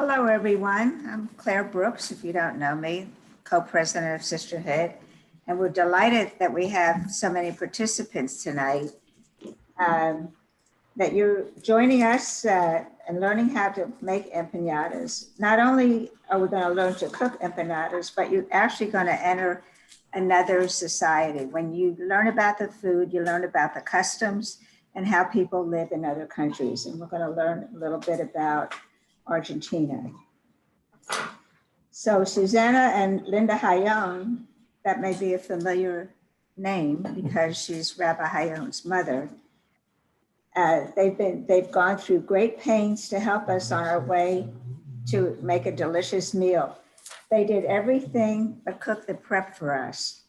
Hello, everyone. I'm Claire Brooks, if you don't know me, co-president of Sisterhood. And we're delighted that we have so many participants tonight, that you're joining us and learning how to make empanadas. Not only are we going to learn to cook empanadas, but you're actually going to enter another society. When you learn about the food, you learn about the customs and how people live in other countries. And we're going to learn a little bit about Argentina. So Susana and Linda Hayon, that may be a familiar name because she's Rabbi Hayon's mother. They've gone through great pains to help us on our way to make a delicious meal. They did everything but cook the prep for us.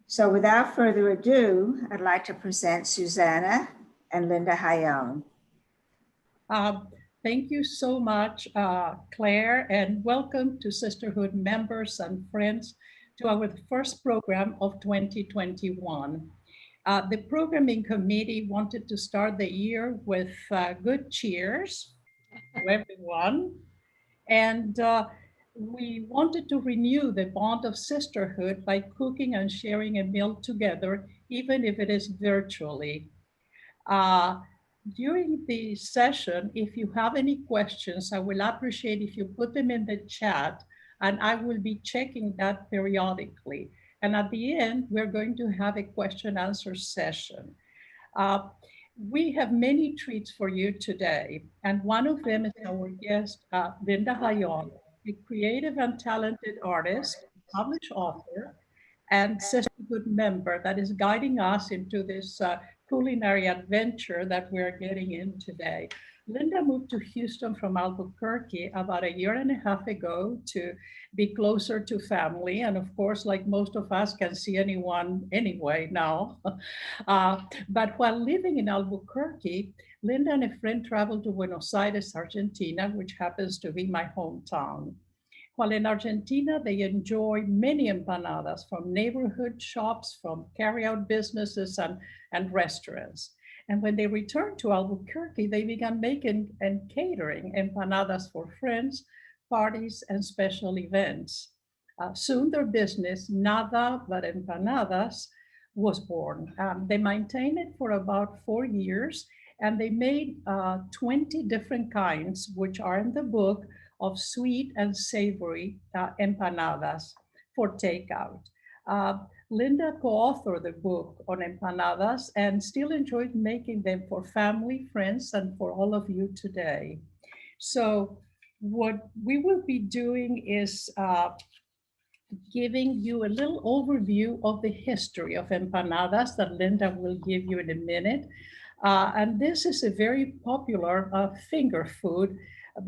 So without further ado, I'd like to present Susana and Linda Hayon. Thank you so much, Claire, and welcome to Sisterhood members and friends to our first program of 2021. The programming committee wanted to start the year with good cheers to everyone, and we wanted to renew the bond of sisterhood by cooking and sharing a meal together, even if it is virtually. Uh, During the session, if you have any questions, I will appreciate if you put them in the chat, and I will be checking that periodically. And at the end, we're going to have a question answer session. We have many treats for you today, and one of them is our guest, Linda Hayon, a creative and talented artist, published author, and sisterhood member that is guiding us into this culinary adventure that we're getting in today. Linda moved to Houston from Albuquerque about a year and a half ago to be closer to family. And of course, like most of us can see anyone anyway now. But while living in Albuquerque, Linda and a friend traveled to Buenos Aires, Argentina, which happens to be my hometown. While in Argentina, they enjoy many empanadas from neighborhood shops, from carry-out businesses and restaurants. And when they returned to Albuquerque, they began making and catering empanadas for friends, parties, and special events. Soon their business, Nada But Empanadas, was born. They maintained it for about 4 years, and they made 20 different kinds, which are in the book, of sweet and savory empanadas for takeout. Uh, Linda co-authored the book on empanadas and still enjoys making them for family, friends, and for all of you today. So what we will be doing is giving you a little overview of the history of empanadas that Linda will give you in a minute. And this is a very popular finger food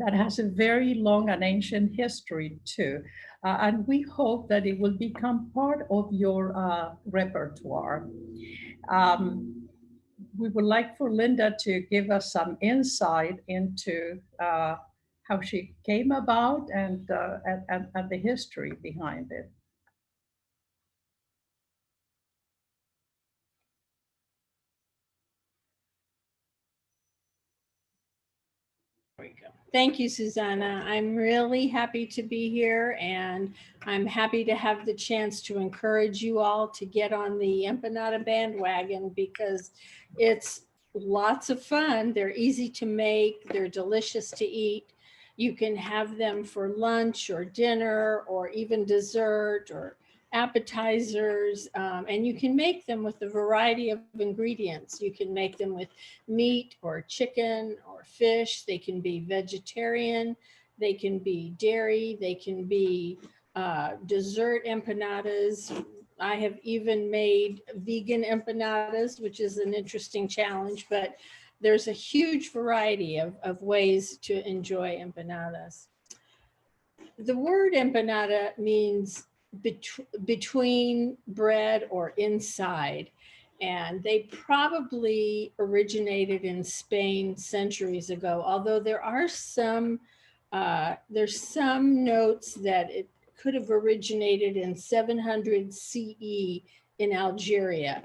that has a very long and ancient history too. And we hope that it will become part of your repertoire. We would like for Linda to give us some insight into how she came about and the history behind it. Thank you, Susana. I'm really happy to be here, and I'm happy to have the chance to encourage you all to get on the empanada bandwagon because it's lots of fun. They're easy to make, they're delicious to eat. You can have them for lunch or dinner or even dessert or appetizers, and you can make them with a variety of ingredients. You can make them with meat or chicken or fish. They can be vegetarian, they can be dairy, they can be dessert empanadas. I have even made vegan empanadas, which is an interesting challenge, but there's a huge variety of ways to enjoy empanadas. The word empanada means between bread or inside. And they probably originated in Spain centuries ago, although there's some notes that it could have originated in 700 CE in Algeria.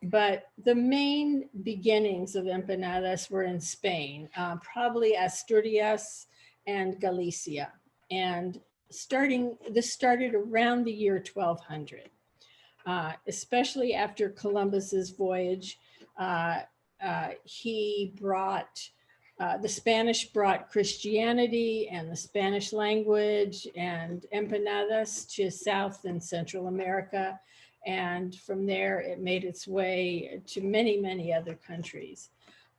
But the main beginnings of empanadas were in Spain, probably Asturias and Galicia. And this started around the year 1200, especially after Columbus's voyage. He brought the Spanish brought Christianity and the Spanish language and empanadas to South and Central America. And from there, it made its way to many, many other countries.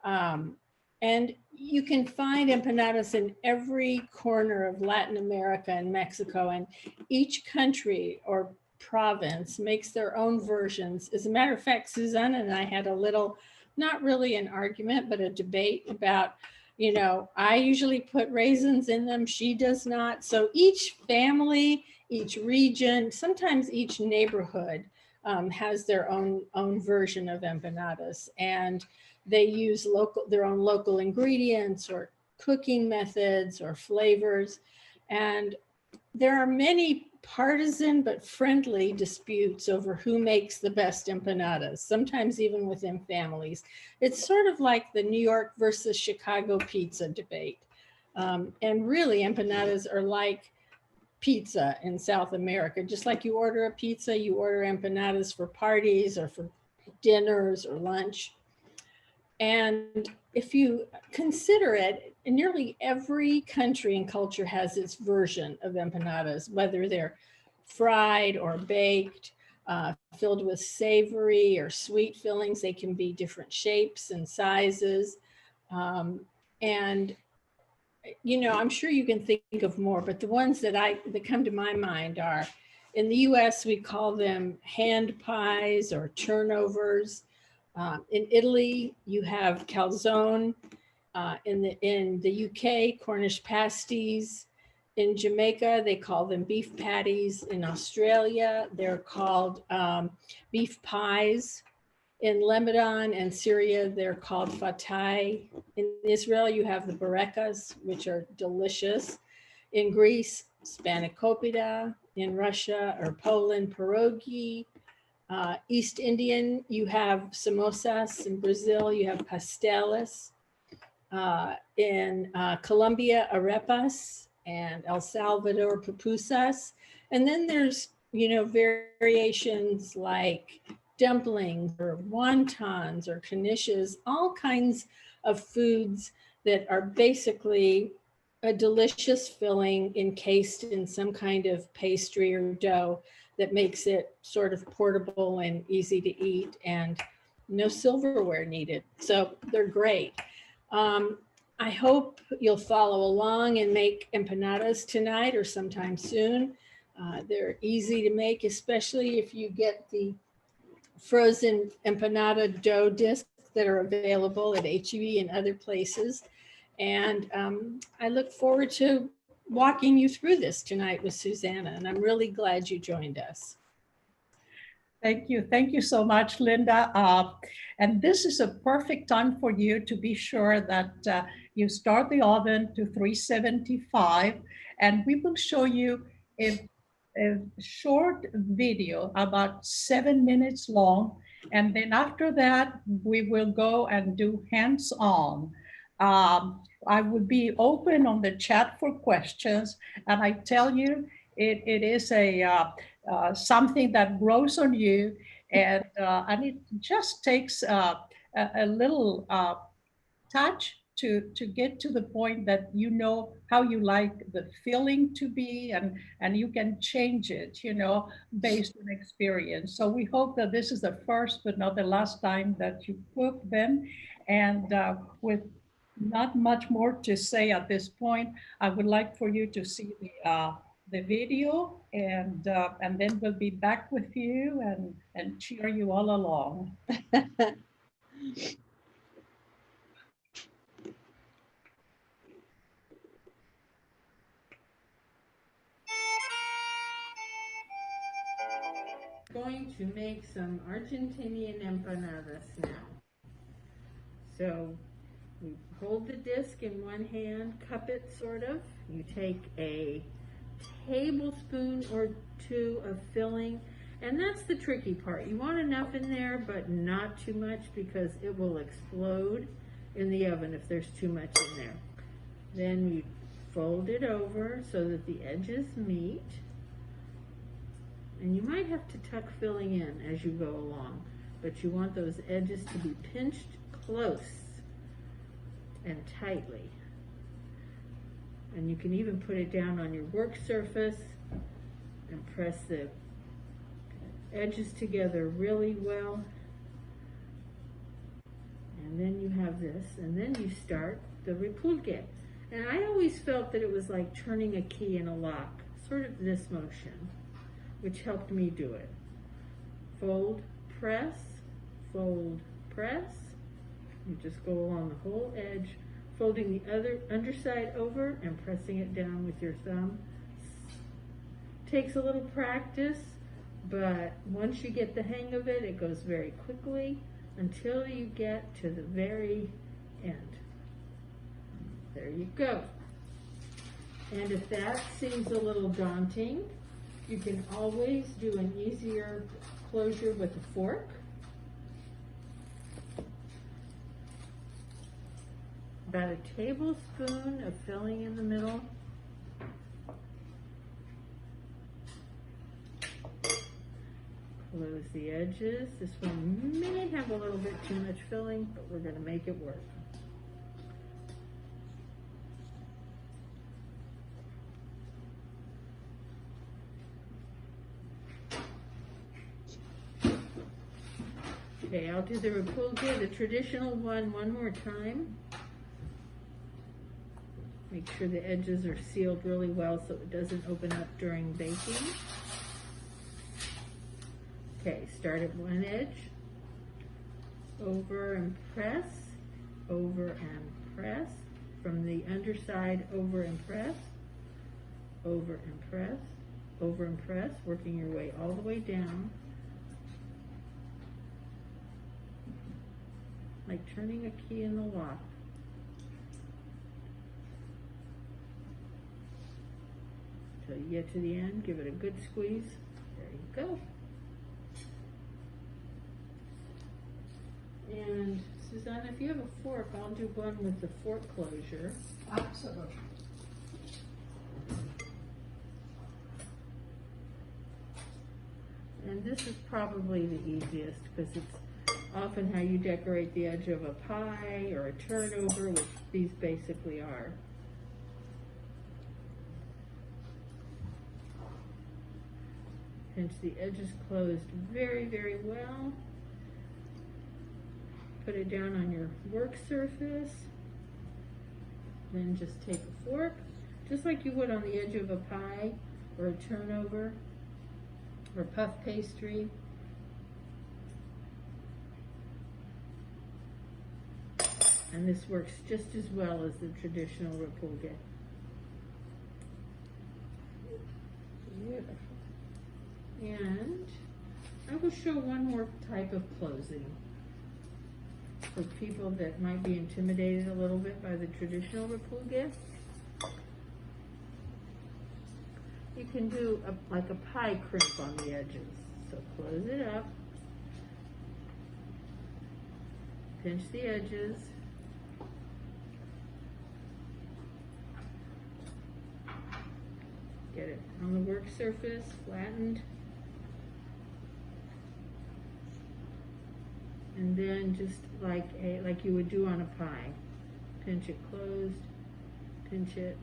And you can find empanadas in every corner of Latin America and Mexico. And each country or province makes their own versions. As a matter of fact, Susana and I had a little, not really an argument, but a debate about, I usually put raisins in them. She does not. So each family, each region, sometimes each neighborhood has their own version of empanadas. And they use their own local ingredients or cooking methods or flavors. And there are many partisan but friendly disputes over who makes the best empanadas, sometimes even within families. It's sort of like the New York versus Chicago pizza debate. And really, empanadas are like pizza in South America. Just like you order a pizza, you order empanadas for parties or for dinners or lunch. And if you consider it, nearly every country and culture has its version of empanadas, whether they're fried or baked, filled with savory or sweet fillings. They can be different shapes and sizes. And I'm sure you can think of more, but the ones that come to my mind are, in the US, we call them hand pies or turnovers. In Italy, you have calzone. In the UK, Cornish pasties. In Jamaica, they call them beef patties. In Australia, they're called beef pies. In Lebanon and Syria, they're called fatay. In Israel, you have the barekas, which are delicious. In Greece, spanakopita. In Russia or Poland, pierogi. East Indian, you have samosas. In Brazil, you have pasteles. In Colombia, arepas, and El Salvador, pupusas. And then there's, variations like dumplings or wontons or knishes, all kinds of foods that are basically a delicious filling encased in some kind of pastry or dough that makes it sort of portable and easy to eat, and no silverware needed. So they're great. I hope you'll follow along and make empanadas tonight or sometime soon. They're easy to make, especially if you get the frozen empanada dough discs that are available at HEB and other places. And I look forward to walking you through this tonight with Susana, and I'm really glad you joined us. Thank you. Thank you so much, Linda. And this is a perfect time for you to be sure that you start the oven to 375, and we will show you a short video about 7 minutes long. And then after that, we will go and do hands-on. I will be open on the chat for questions, and I tell you, it is something that grows on you, and it just takes a little touch to get to the point that you know how you like the filling to be, and you can change it, based on experience. So we hope that this is the first but not the last time that you cook them. And with not much more to say at this point, I would like for you to see the video, and then we'll be back with you and cheer you all along. Going to make some Argentinian empanadas now. So you hold the disc in one hand, cup it sort of. You take a tablespoon or two of filling, and that's the tricky part. You want enough in there, but not too much, because it will explode in the oven if there's too much in there. Then you fold it over so that the edges meet. And you might have to tuck filling in as you go along, but you want those edges to be pinched close and tightly. And you can even put it down on your work surface and press the edges together really well. And then you have this, and then you start the repulgue. And I always felt that it was like turning a key in a lock, sort of this motion, which helped me do it. Fold, press, fold, press. You just go along the whole edge, folding the other underside over and pressing it down with your thumb. Takes a little practice, but once you get the hang of it, it goes very quickly until you get to the very end. There you go. And if that seems a little daunting, you can always do an easier closure with a fork. About a tablespoon of filling in the middle. Close the edges. This one may have a little bit too much filling, but we're going to make it work. Okay, I'll do the repulgue, the traditional one more time. Make sure the edges are sealed really well so it doesn't open up during baking. Okay, start at one edge, over and press, over and press, from the underside over and press, over and press, over and press, working your way all the way down, like turning a key in the lock. Till you get to the end, give it a good squeeze. There you go. And Susana, if you have a fork, I'll do one with the fork closure. Absolutely. And this is probably the easiest because it's often how you decorate the edge of a pie or a turnover, which these basically are. Pinch the edges closed very, very well. Put it down on your work surface. Then just take a fork, just like you would on the edge of a pie or a turnover or puff pastry. And this works just as well as the traditional repulgue. Beautiful. And I will show one more type of closing for people that might be intimidated a little bit by the traditional repulgue. You can do like a pie crimp on the edges. So close it up, pinch the edges, get it on the work surface, flattened. And then just like you would do on a pie, pinch it closed, pinch it.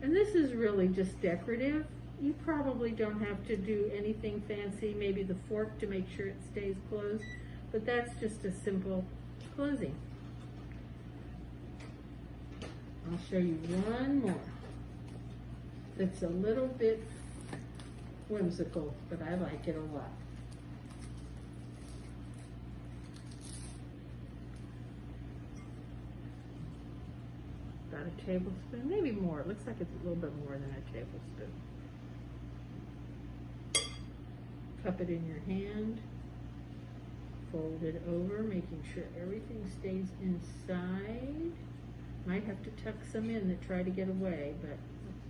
And this is really just decorative. You probably don't have to do anything fancy, maybe the fork to make sure it stays closed, but that's just a simple closing. I'll show you one more. It's a little bit whimsical, but I like it a lot. About a tablespoon, maybe more. It looks like it's a little bit more than a tablespoon. Cup it in your hand, fold it over, making sure everything stays inside. Might have to tuck some in that try to get away, but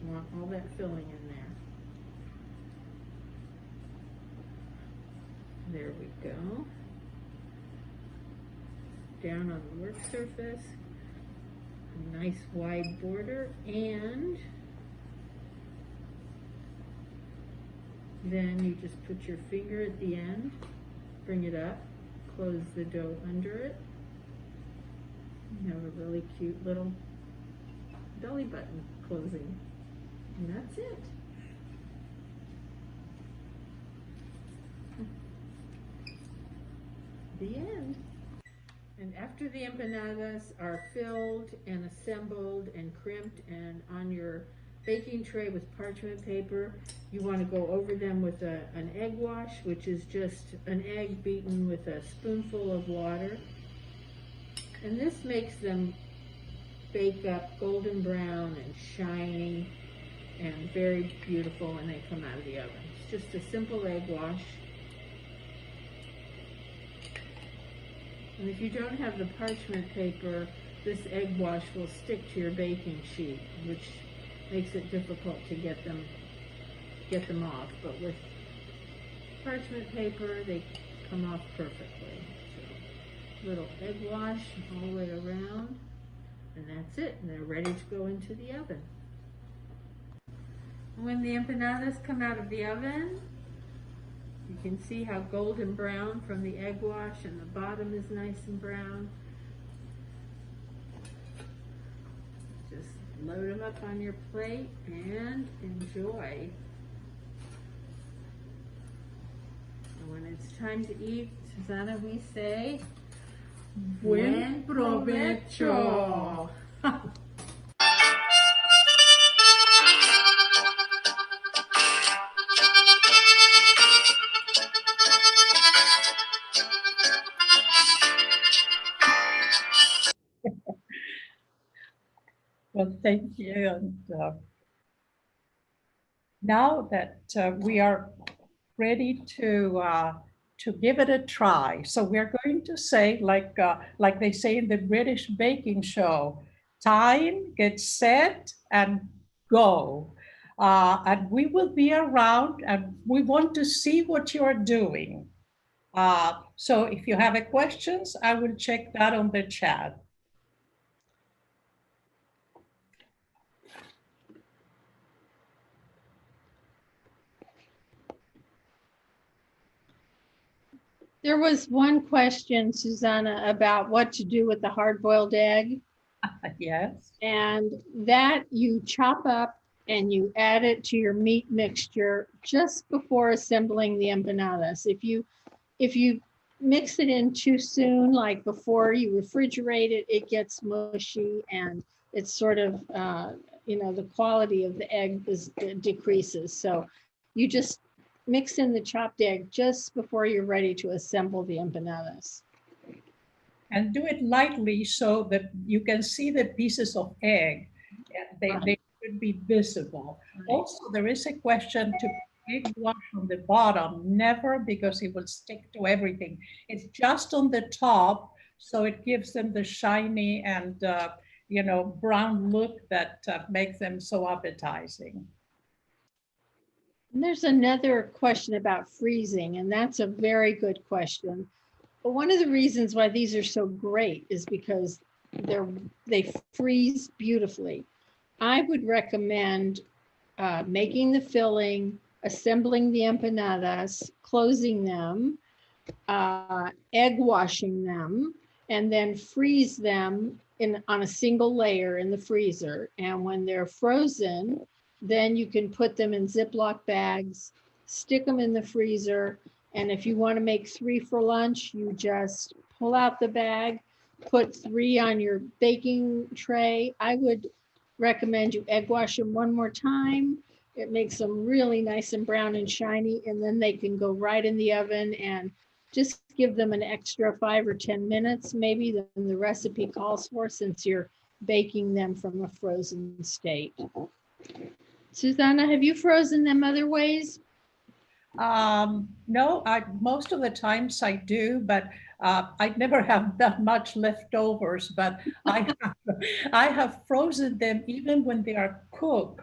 you want all that filling in there. There we go. Down on the work surface. a nice wide border, and then you just put your finger at the end, bring it up, close the dough under it. You have a really cute little belly button closing, and that's it. The end. And after the empanadas are filled and assembled and crimped and on your baking tray with parchment paper, you want to go over them with an egg wash, which is just an egg beaten with a spoonful of water. And this makes them bake up golden brown and shiny and very beautiful when they come out of the oven. It's just a simple egg wash. And if you don't have the parchment paper, this egg wash will stick to your baking sheet, which makes it difficult to get them off. But with parchment paper, they come off perfectly. So, little egg wash all the way around, and that's it. And they're ready to go into the oven. When the empanadas come out of the oven, you can see how golden brown from the egg wash, and the bottom is nice and brown. Just load them up on your plate and enjoy. And when it's time to eat, Susana, we say, Buen provecho! Well, thank you. And now that we are ready to give it a try, so we're going to say, like they say in the British baking show, time, get set, and go. And we will be around, and we want to see what you're doing. So if you have questions, I will check that on the chat. There was one question, Susana, about what to do with the hard-boiled egg. Yes. And that you chop up and you add it to your meat mixture just before assembling the empanadas. If you mix it in too soon, like before you refrigerate it, it gets mushy and it's sort of, the quality of the egg decreases. So you just mix in the chopped egg just before you're ready to assemble the empanadas. And do it lightly so that you can see the pieces of egg. They should be visible. Right. Also, there is a question to egg wash on the bottom, never, because it will stick to everything. It's just on the top, so it gives them the shiny and brown look that makes them so appetizing. And there's another question about freezing, and that's a very good question. But one of the reasons why these are so great is because they freeze beautifully. I would recommend making the filling, assembling the empanadas, closing them, egg washing them, and then freeze them on a single layer in the freezer. And when they're frozen, then you can put them in Ziploc bags, stick them in the freezer. And if you want to make 3 for lunch, you just pull out the bag, put 3 on your baking tray. I would recommend you egg wash them one more time. It makes them really nice and brown and shiny, and then they can go right in the oven, and just give them an extra 5 or 10 minutes maybe than the recipe calls for, since you're baking them from a frozen state. Susana, have you frozen them other ways? No, most of the times I do, but I never have that much leftovers, but I have frozen them even when they are cooked.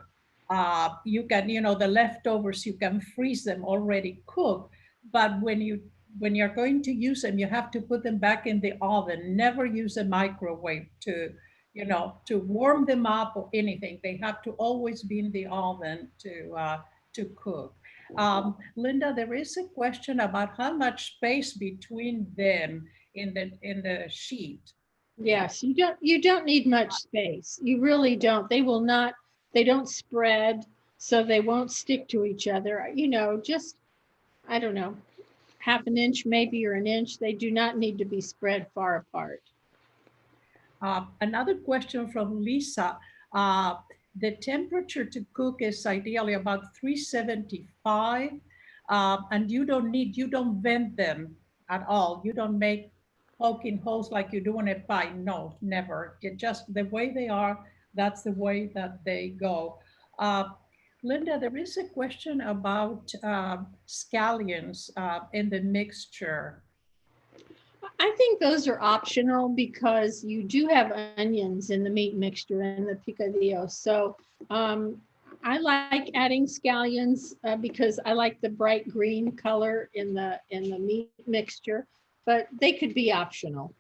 You can, the leftovers, you can freeze them already cooked, but when you're going to use them, you have to put them back in the oven. Never use a microwave to you know, to warm them up or anything. They have to always be in the oven to cook. Linda, there is a question about how much space between them in the sheet. Yes, you don't need much space. You really don't. They don't spread, so they won't stick to each other. You know, just, I don't know, half an inch maybe or an inch. They do not need to be spread far apart. Another question from Lisa. The temperature to cook is ideally about 375, and you don't vent them at all. You don't make poking holes like you do in a pie. No, never. Just the way they are, that's the way that they go. Uh, Linda, there is a question about scallions in the mixture. I think those are optional because you do have onions in the meat mixture and the picadillo. So I like adding scallions because I like the bright green color in the meat mixture, but they could be optional.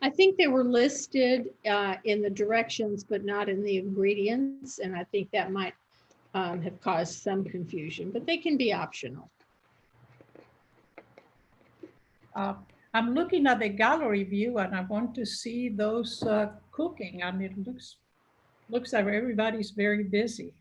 I think they were listed in the directions, but not in the ingredients, and I think that might have caused some confusion, but they can be optional. Uh, I'm looking at the gallery view and I want to see those cooking, and it looks like everybody's very busy.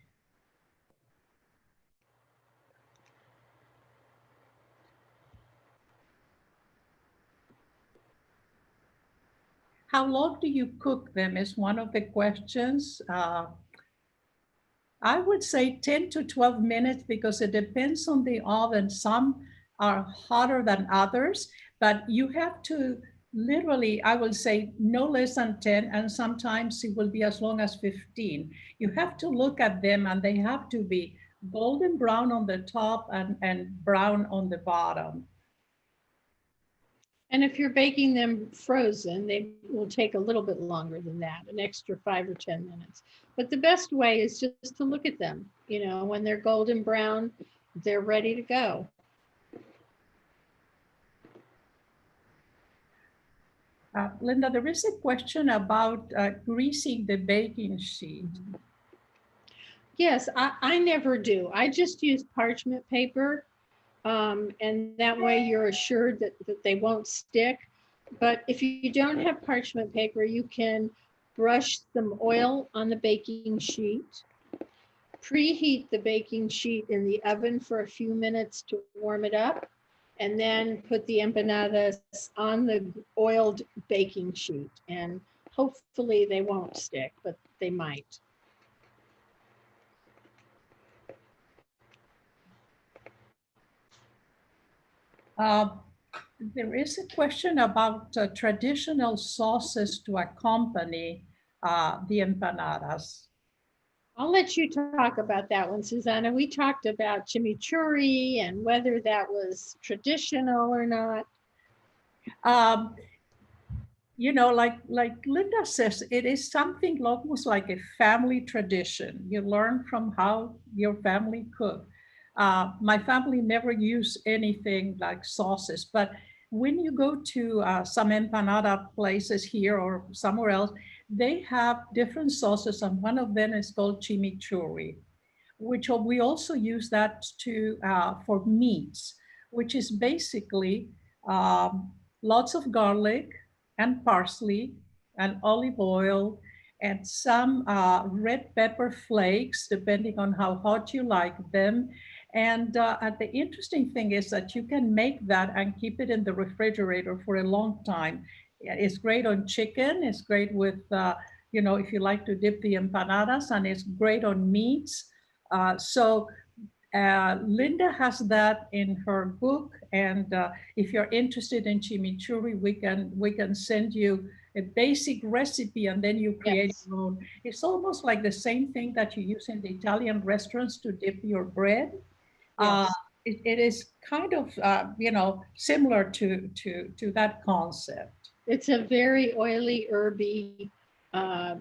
How long do you cook them is one of the questions. I would say 10 to 12 minutes because it depends on the oven. Some are hotter than others, but you have to literally, I will say no less than 10, and sometimes it will be as long as 15. You have to look at them and they have to be golden brown on the top and brown on the bottom. And if you're baking them frozen, they will take a little bit longer than that, an extra 5 or 10 minutes. But the best way is just to look at them. You know, when they're golden brown, they're ready to go. Linda, there is a question about greasing the baking sheet. Yes, I never do. I just use parchment paper. And that way you're assured that they won't stick. But if you don't have parchment paper, you can brush some oil on the baking sheet, preheat the baking sheet in the oven for a few minutes to warm it up, and then put the empanadas on the oiled baking sheet. And hopefully they won't stick, but they might. There is a question about traditional sauces to accompany the empanadas. I'll let you talk about that one, Susana. We talked about chimichurri and whether that was traditional or not. You know, like Linda says, it is something almost like a family tradition. You learn from how your family cooked. My family never used anything like sauces, but when you go to some empanada places here or somewhere else, they have different sauces, and one of them is called chimichurri, which we also use that to for meats, which is basically lots of garlic and parsley and olive oil and some red pepper flakes, depending on how hot you like them. And the interesting thing is that you can make that and keep it in the refrigerator for a long time. It's great on chicken. It's great with, you know, if you like to dip the empanadas, and it's great on meats. So Linda has that in her book, and if you're interested in chimichurri, we can send you a basic recipe, and then you create Yes. your own. It's almost like the same thing that you use in the Italian restaurants to dip your bread. Yes. It is kind of you know, similar to that concept. It's a very oily, herby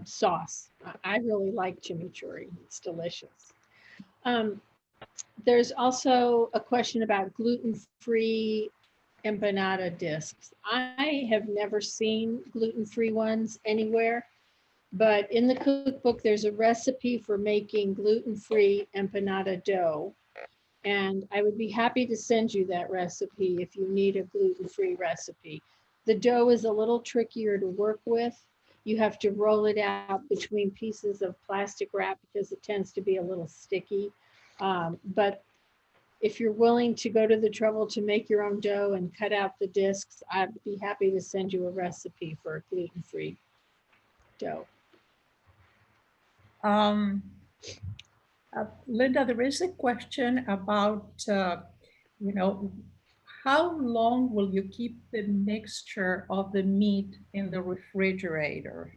sauce. I really like chimichurri. It's delicious. Um, there's also a question about gluten-free empanada discs. I have never seen gluten-free ones anywhere. But in the cookbook, there's a recipe for making gluten-free empanada dough. And I would be happy to send you that recipe if you need a gluten-free recipe. The dough is a little trickier to work with. You have to roll it out between pieces of plastic wrap because it tends to be a little sticky. But if you're willing to go to the trouble to make your own dough and cut out the discs, I'd be happy to send you a recipe for gluten-free dough. Linda, there is a question about, you know, how long will you keep the mixture of the meat in the refrigerator?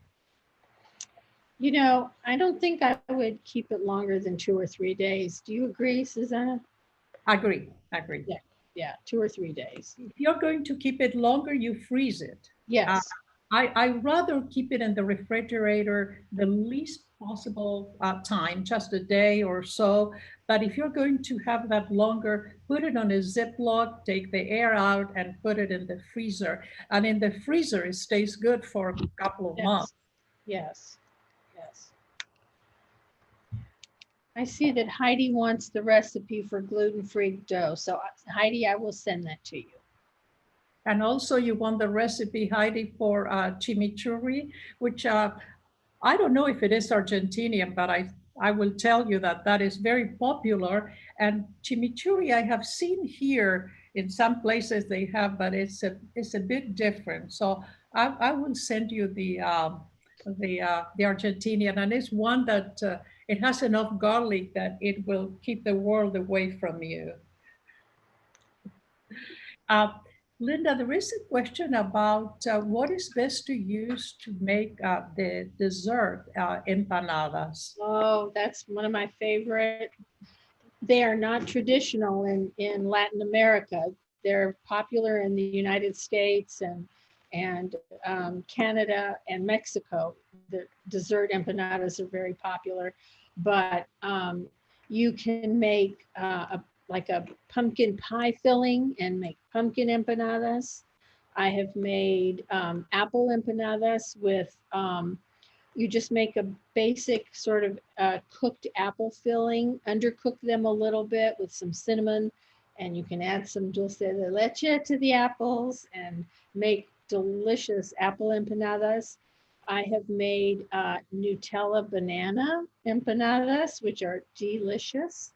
You know, I don't think I would keep it longer than 2 or 3 days. Do you agree, Susana? Agree, agree. Yeah, 2 or 3 days. If you're going to keep it longer, you freeze it. Yes. I rather keep it in the refrigerator the least possible time, just a day or so. But if you're going to have that longer, put it on a Ziploc, take the air out and put it in the freezer. And in the freezer, it stays good for a couple of months. Yes. Yes. I see that Heidi wants the recipe for gluten-free dough. So Heidi, I will send that to you. And also you want the recipe, Heidi, for chimichurri, which I don't know if it is Argentinian, but I will tell you that that is very popular. And chimichurri I have seen here in some places they have, but it's a bit different. So I will send you the Argentinian, and it's one that it has enough garlic that it will keep the world away from you. Uh, Linda, there is a question about what is best to use to make the dessert empanadas. Oh, that's one of my favorite. They are not traditional in Latin America. They're popular in the United States and Canada and Mexico. The dessert empanadas are very popular, but you can make like a pumpkin pie filling and make pumpkin empanadas. I have made apple empanadas with you just make a basic sort of cooked apple filling, undercook them a little bit with some cinnamon, and you can add some dulce de leche to the apples and make delicious apple empanadas. I have made Nutella banana empanadas, which are delicious.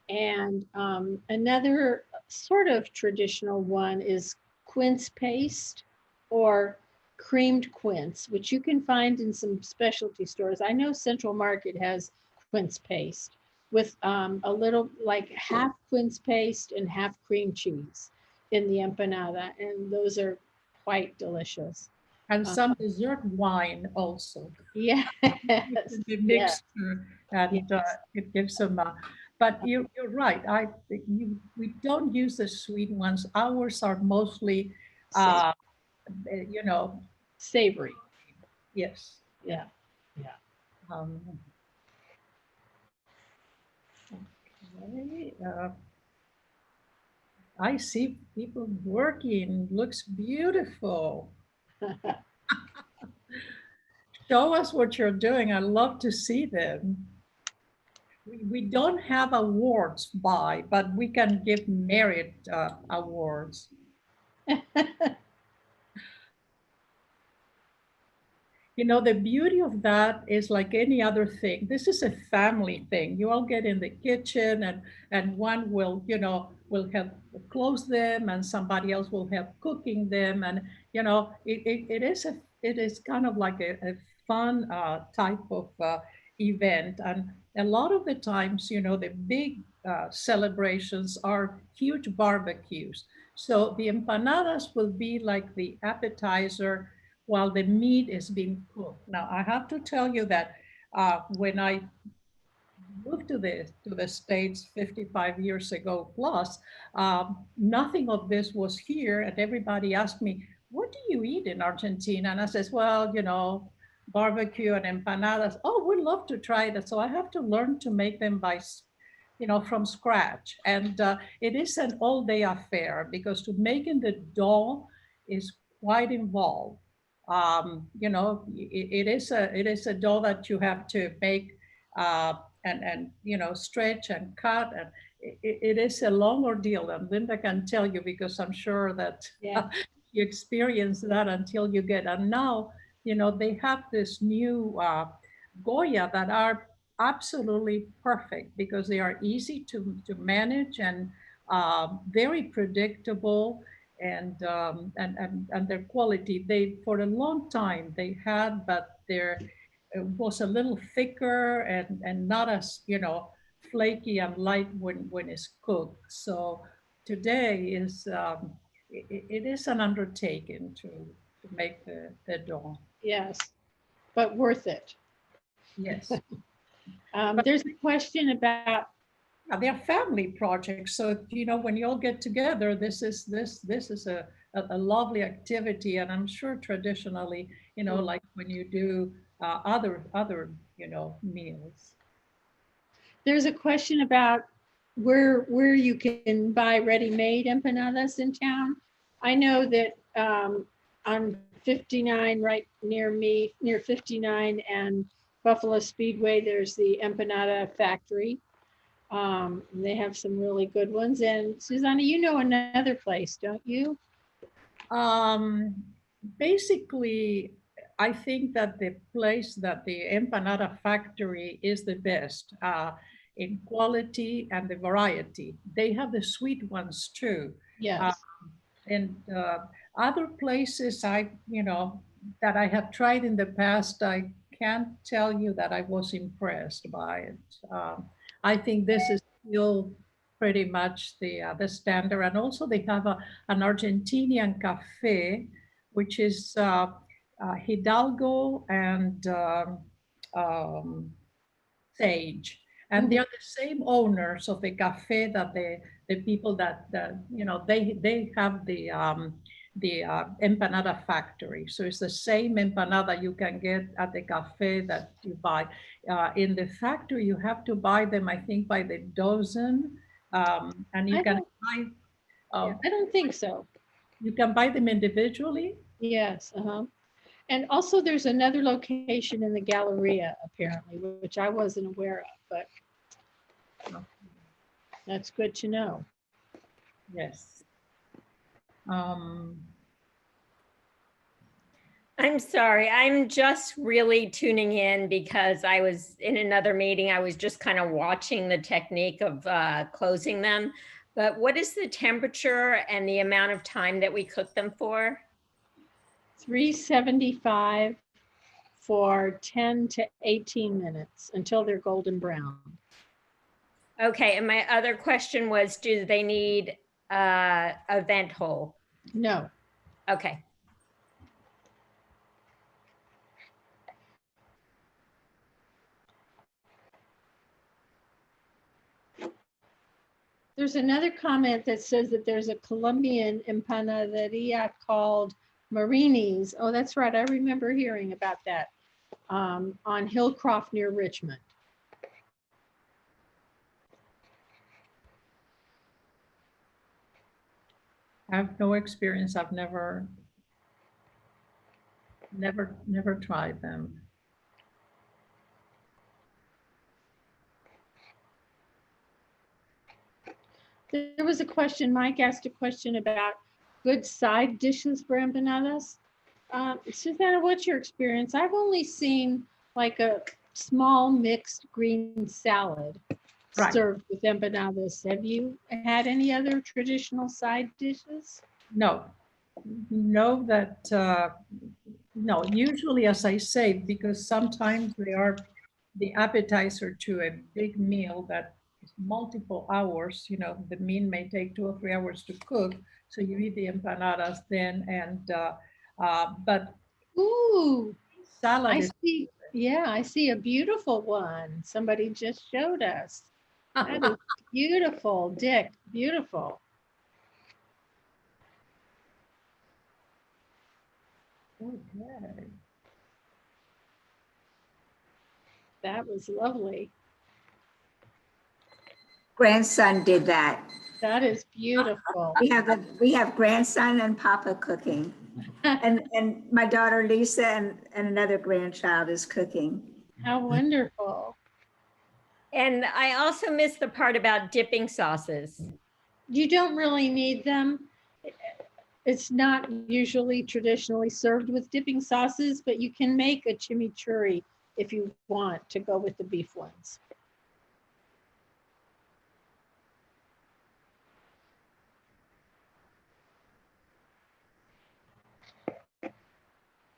And another sort of traditional one is quince paste or creamed quince, which you can find in some specialty stores. I know Central Market has quince paste with a little like half quince paste and half cream cheese in the empanada. And those are quite delicious. And some dessert wine also. Yes. The mixture, and Yes. it gives them. But you're right. We don't use the sweet ones. Ours are mostly, you know, Savory. yes. Yeah. Yeah. Um, okay. I see people working. Looks beautiful. Show us what you're doing. I'd love to see them. We don't have awards but we can give merit awards. You know, the beauty of that is like any other thing. This is a family thing. You all get in the kitchen and one will, you know, will help close them and somebody else will help cooking them. And, you know, it is kind of like a fun type of event. And a lot of the times, you know, the big celebrations are huge barbecues. So the empanadas will be like the appetizer while the meat is being cooked. Now, I have to tell you that when I moved to the States 55 years ago plus, nothing of this was here. And everybody asked me, what do you eat in Argentina? And I says, well, you know, barbecue and empanadas. Oh, we'd love to try that. So I have to learn to make them by, you know, from scratch. And it is an all day affair because to making the dough is quite involved. You know, it is a dough that you have to make and you know, stretch and cut, and it is a long ordeal. And Linda can tell you, because I'm sure that Yeah. you experience that until you get. And now, you know, they have this new Goya that are absolutely perfect because they are easy to manage and very predictable, and their quality. They, for a long time they had, but their it was a little thicker and not as, you know, flaky and light when it's cooked. So today is it is an undertaking to make the dough. Yes, but worth it. Yes. There's a question about, They're family projects, so you know, when you all get together, this is a lovely activity. And I'm sure traditionally, you know, like when you do other you know, meals. there's a question about where you can buy ready-made empanadas in town. I know that on 59, right near me, near 59 and Buffalo Speedway, there's the Empanada Factory. They have some really good ones. And Susana, you know another place, don't you? Um, Basically, I think that the place that the Empanada Factory is the best in quality and the variety. They have the sweet ones too. Yes. And other places you know, that I have tried in the past, I can't tell you that I was impressed by it. I think this is still pretty much the standard. And also they have an Argentinian cafe, which is Hidalgo and um, Sage. And they are the same owners of the cafe that the people that you know, they have the empanada factory. So it's the same empanada you can get at the cafe that you buy. In the factory, you have to buy them, I think, by the dozen, and you I can don't, buy yeah, I don't think so. you can buy them individually. Yes. And also there's another location in the Galleria, apparently, which I wasn't aware of, but that's good to know. Yes. Um, I'm sorry, I'm just really tuning in because I was in another meeting. I was just kind of watching the technique of closing them. But what is the temperature and the amount of time that we cook them for? 375 for 10 to 18 minutes until they're golden brown. Okay, and my other question was, do they need a vent hole? No. Okay. There's another comment that says that there's a Colombian empanaderia called Marini's. Oh, that's right. I remember hearing about that on Hillcroft near Richmond. I have no experience. I've never tried them. There was a question, Mike asked a question about good side dishes for empanadas. Susana, what's your experience? I've only seen like a small mixed green salad Right. served with empanadas. Have you had any other traditional side dishes? No, no, no, usually, as I say, because sometimes they are the appetizer to a big meal that is multiple hours, you know, the meal may take 2 or 3 hours to cook. So you eat the empanadas then, and but Ooh, salad I is see. Yeah, I see a beautiful one. Somebody just showed us. That is beautiful, Dick. Beautiful. okay. That was lovely. Grandson did that. That is beautiful. We have grandson and Papa cooking. And my daughter Lisa and another grandchild is cooking. How wonderful. And I also missed the part about dipping sauces. You don't really need them. It's not usually traditionally served with dipping sauces, but you can make a chimichurri if you want to go with the beef ones.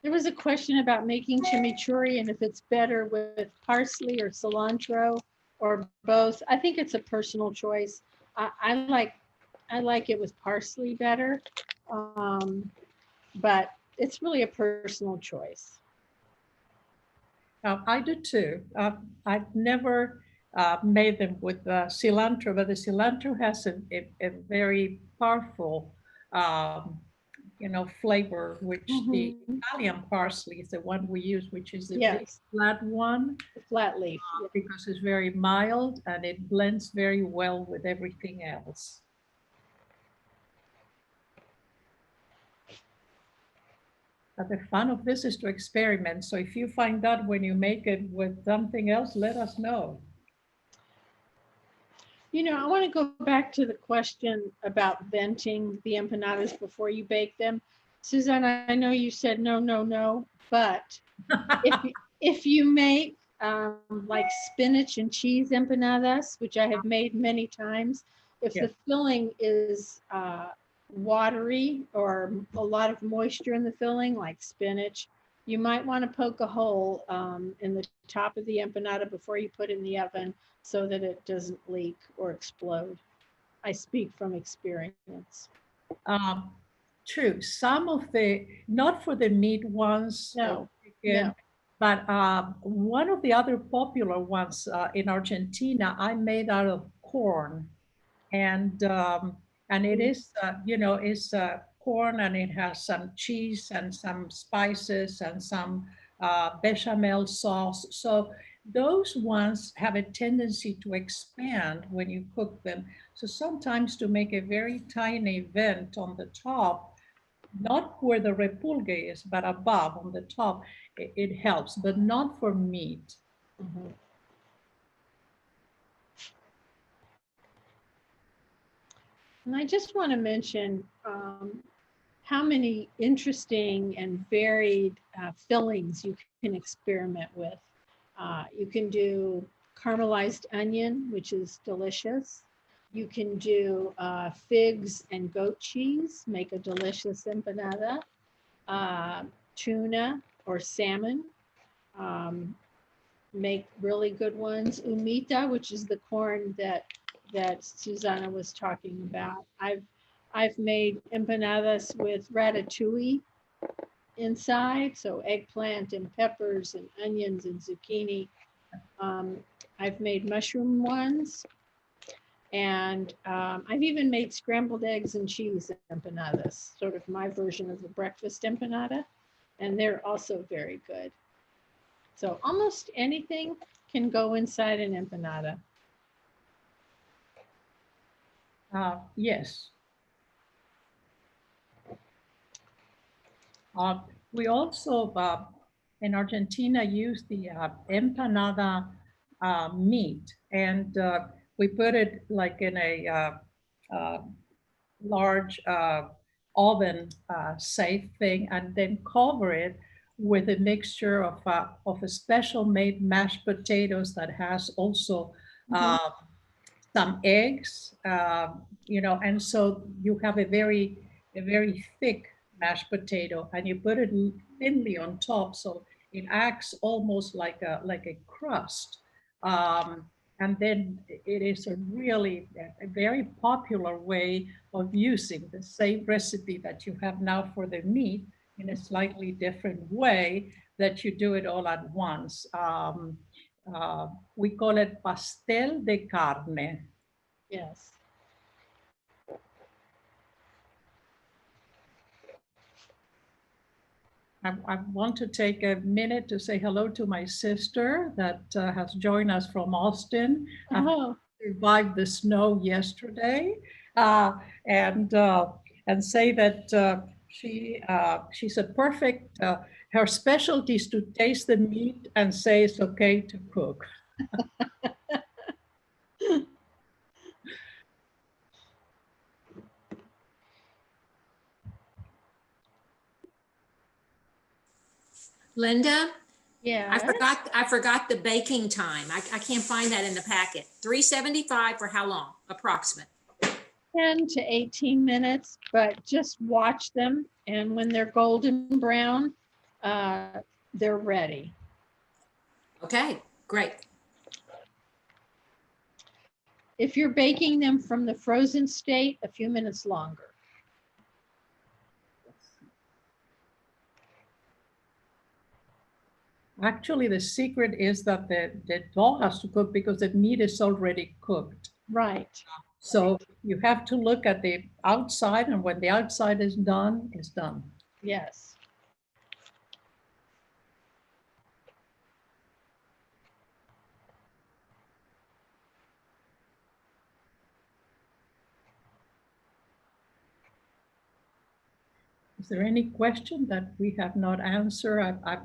There was a question about making chimichurri and if it's better with parsley or cilantro or both. I think it's a personal choice. I like it with parsley better, but it's really a personal choice. I do too. I've never made them with cilantro, but the cilantro has a very powerful, flavor, which the Italian parsley is the one we use, which is the big Yes, flat one, the flat leaf. because it's very mild and it blends very well with everything else. But the fun of this is to experiment. So if you find out when you make it with something else, let us know. You know, I want to go back to the question about venting the empanadas before you bake them. Susana, I know you said no, no, no, but if you make like spinach and cheese empanadas, which I have made many times, if the filling is watery or a lot of moisture in the filling, like spinach, you might want to poke a hole in the top of the empanada before you put it in the oven so that it doesn't leak or explode. I speak from experience. True. Some of the, not for the meat ones, No, chicken, no. but one of the other popular ones in Argentina, I made out of corn, and it is is corn, and it has some cheese and some spices and some bechamel sauce. So those ones have a tendency to expand when you cook them. So sometimes to make a very tiny vent on the top, not where the repulgue is, but above on the top, it helps, but not for meat. Mhm. And I just want to mention how many interesting and varied fillings you can experiment with. You can do caramelized onion, which is delicious. You can do figs and goat cheese, make a delicious empanada. Tuna or salmon, make really good ones. Humita, which is the corn that Susana was talking about. I've made empanadas with ratatouille inside, so eggplant and peppers and onions and zucchini. I've made mushroom ones, and I've even made scrambled eggs and cheese empanadas, sort of my version of the breakfast empanada, and they're also very good. So almost anything can go inside an empanada. Yes. We also, in Argentina, use the empanada meat, and we put it like in a large oven safe thing, and then cover it with a mixture of a special made mashed potatoes that has also some eggs, and so you have a very thick mashed potato, and you put it thinly on top, so it acts almost like a crust. And then it is a really a very popular way of using the same recipe that you have now for the meat in a slightly different way that you do it all at once. We call it pastel de carne. Yes. I want to take a minute to say hello to my sister that has joined us from Austin. Oh. Survived the snow yesterday, and say that She's a perfect, her specialty is to taste the meat and say it's okay to cook. Linda, Yeah. I forgot the baking time. I can't find that in the packet. 375 for how long, approximate? 10 to 18 minutes, but just watch them. And when they're golden brown, they're ready. Okay, great. If you're baking them from the frozen state, a few minutes longer. Actually, the secret is that the dough has to cook because the meat is already cooked. Right. So you have to look at the outside, and when the outside is done, it's done. Yes. Is there any question that we have not answered? I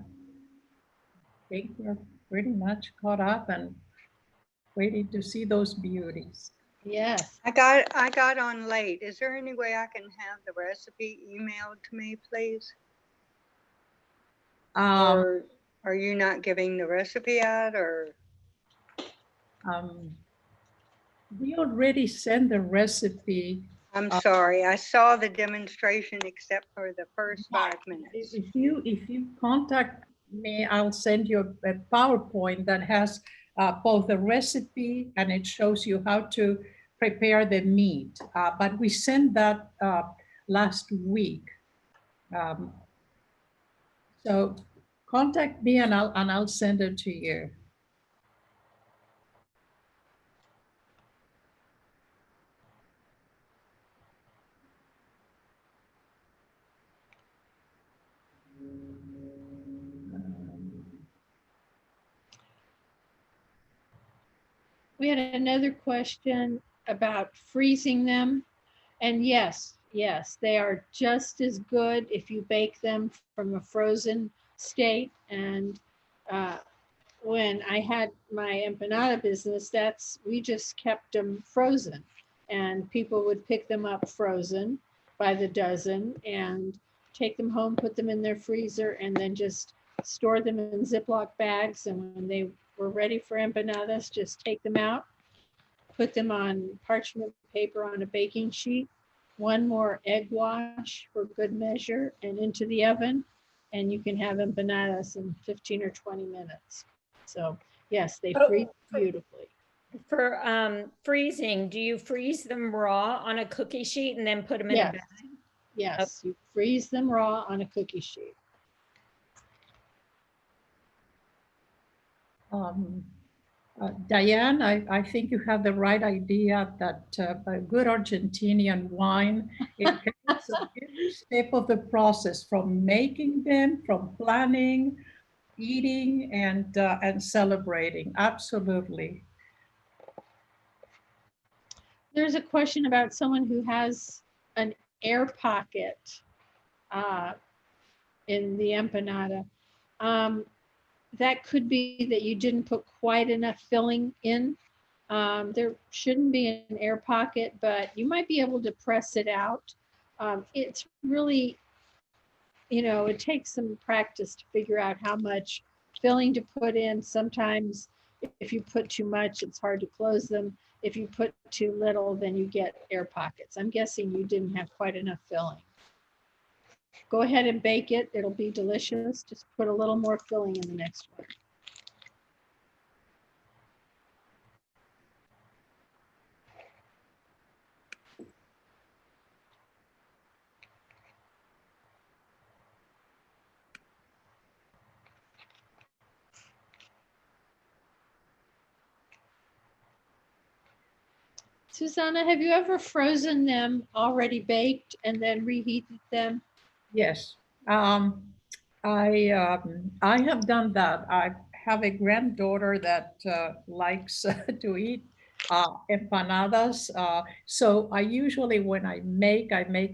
think we're pretty much caught up and waiting to see those beauties. Yes. I got on late. Is there any way I can have the recipe emailed to me, please? Or are you not giving the recipe out, or? We already sent the recipe. I'm sorry, I saw the demonstration except for the first 5 minutes. If you contact me, I'll send you a PowerPoint that has both the recipe and it shows you how to prepare the meat. But we sent that last week. So contact me and I'll send it to you. We had another question about freezing them. And yes, they are just as good if you bake them from a frozen state. And when I had my empanada business, we just kept them frozen. And people would pick them up frozen by the dozen and take them home, put them in their freezer, and then just store them in Ziploc bags. And when they were ready for empanadas, just take them out, put them on parchment paper on a baking sheet, one more egg wash for good measure, and into the oven. And you can have empanadas in 15 or 20 minutes. So yes, they freeze beautifully. For freezing, do you freeze them raw on a cookie sheet and then put them in a bag? Yes, you freeze them raw on a cookie sheet. Diane, I think you have the right idea that a good Argentinian wine, it helps at every step of the process, from making them, from planning, eating, and celebrating. Absolutely. There's a question about someone who has an air pocket in the empanada. That could be that you didn't put quite enough filling in. There shouldn't be an air pocket, but you might be able to press it out. It's really, it takes some practice to figure out how much filling to put in. Sometimes if you put too much, it's hard to close them. If you put too little, then you get air pockets. I'm guessing you didn't have quite enough filling. Go ahead and bake it. It'll be delicious. Just put a little more filling in the next one. Susana, have you ever frozen them already baked and then reheated them? Yes, I have done that. I have a granddaughter that likes to eat empanadas. So I usually, when I make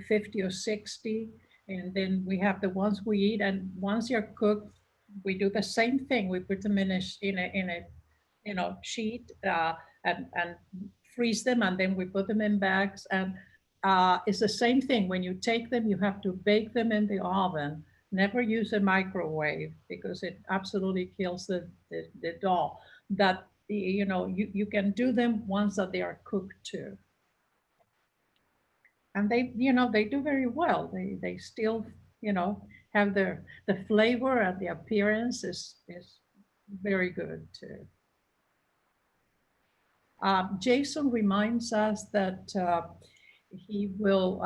50 or 60. And then we have the ones we eat, and once they're cooked, we do the same thing. We put them in a sheet and freeze them, and then we put them in bags. And it's the same thing. When you take them, you have to bake them in the oven. Never use a microwave because it absolutely kills the dough. That you can do them once that they are cooked too. And they do very well. They still have the flavor, and the appearance is very good too. Jason reminds us that he will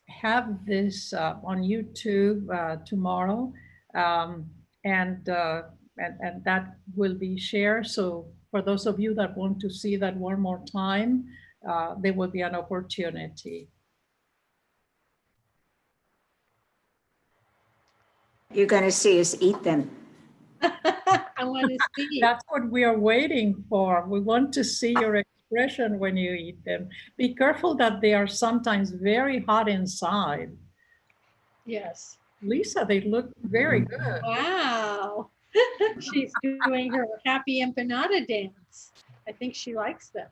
have this on YouTube tomorrow, and that will be shared. So for those of you that want to see that one more time, there will be an opportunity. You're going to see us eat them. I want to see. That's what we are waiting for. We want to see your expression when you eat them. Be careful that they are sometimes very hot inside. Yes. Lisa, they look very good. Wow. She's doing her happy empanada dance. I think she likes them.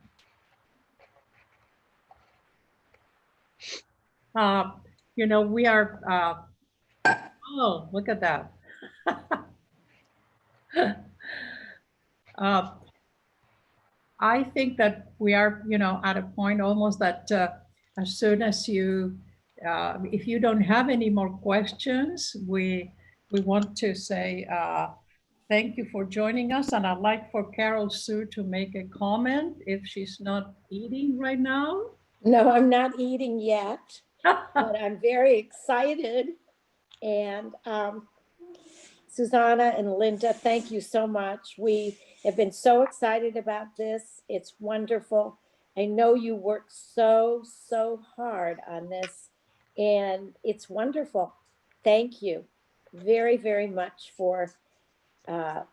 We are, oh, look at that. I think that we are, at a point almost that as soon as if you don't have any more questions, we want to say thank you for joining us. And I'd like for Carol Sue to make a comment if she's not eating right now. No, I'm not eating yet, but I'm very excited. And Susana and Linda, thank you so much. We have been so excited about this. It's wonderful. I know you worked so hard on this, and it's wonderful. Thank you very, very much for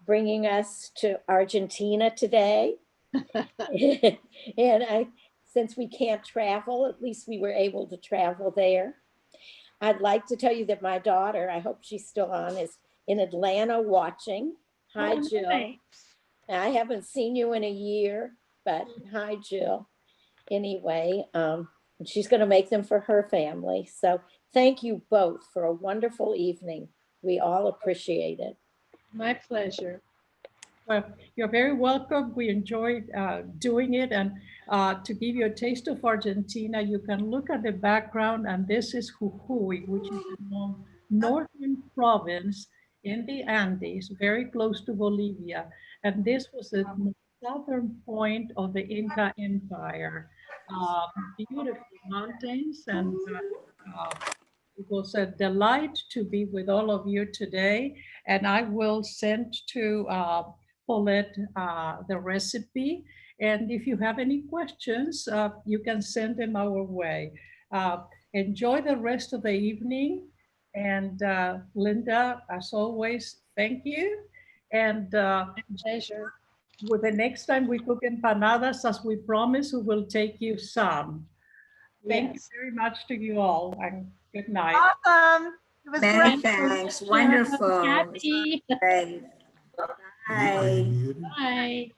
bringing us to Argentina today. And since we can't travel, at least we were able to travel there. I'd like to tell you that my daughter, I hope she's still on, is in Atlanta watching. Hi, Jill. Nice. I haven't seen you in a year, but hi, Jill. Anyway, she's going to make them for her family. So thank you both for a wonderful evening. We all appreciate it. My pleasure. Well, you're very welcome. We enjoyed doing it. And to give you a taste of Argentina, you can look at the background, and this is Jujuy, which is a northern province in the Andes, very close to Bolivia. And this was the southern point of the Inca Empire. Beautiful mountains, and it was a delight to be with all of you today. And I will send to Paulette the recipe. And if you have any questions, you can send them our way. Enjoy the rest of the evening. And Linda, as always, thank you. And Pleasure. with the next time we cook empanadas, as we promised, we will take you some. Thank you very much to you all, and good night. Awesome. It was Many great. thanks. Wonderful. Happy. Great. Bye. Bye.